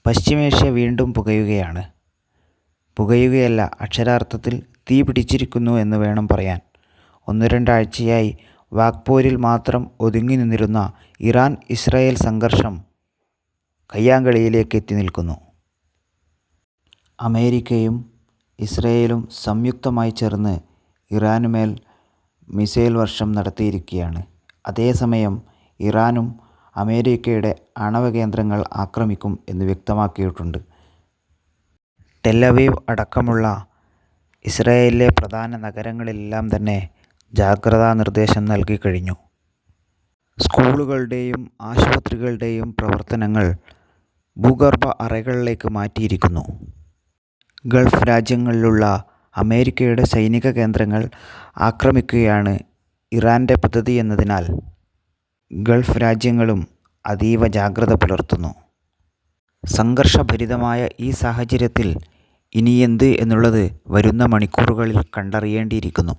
പശ്ചിമേഷ്യ വീണ്ടും പുകയുകയാണ്. പുകയുകയല്ല, അക്ഷരാർത്ഥത്തിൽ തീ പിടിച്ചിരിക്കുന്നു എന്ന് വേണം പറയാൻ. 1-2 ആഴ്ചയായി വാക്പോരിൽ മാത്രം ഒതുങ്ങി നിന്നിരുന്ന ഇറാൻ ഇസ്രായേൽ സംഘർഷം കയ്യാങ്കളിയിലേക്ക് എത്തി നിൽക്കുന്നു. അമേരിക്കയും ഇസ്രായേലും സംയുക്തമായി ചേർന്ന് ഇറാനുമേൽ മിസൈൽ വർഷം നടത്തിയിരിക്കുകയാണ്. അതേസമയം ഇറാനും അമേരിക്കയുടെ ആണവ കേന്ദ്രങ്ങൾ ആക്രമിക്കും എന്ന് വ്യക്തമാക്കിയിട്ടുണ്ട്. ടെൽ-അവീവ് അടക്കമുള്ള ഇസ്രായേലിലെ പ്രധാന നഗരങ്ങളിലെല്ലാം തന്നെ ജാഗ്രതാ നിർദ്ദേശം നൽകിക്കഴിഞ്ഞു. സ്കൂളുകളുടെയും ആശുപത്രികളുടെയും പ്രവർത്തനങ്ങൾ ഭൂഗർഭ അറകളിലേക്ക് മാറ്റിയിരിക്കുന്നു. ഗൾഫ് രാജ്യങ്ങളിലുള്ള അമേരിക്കയുടെ സൈനിക കേന്ദ്രങ്ങൾ ആക്രമിക്കുകയാണ് ഇറാൻ്റെ പദ്ധതിയെന്നതിനാൽ ഗൾഫ് രാജ്യങ്ങളും അതീവ ജാഗ്രത പുലർത്തുന്നു. സംഘർഷഭരിതമായ ഈ സാഹചര്യത്തിൽ ഇനിയെന്ത് എന്നുള്ളത് വരുന്ന മണിക്കൂറുകളിൽ കണ്ടറിയേണ്ടിയിരിക്കുന്നു.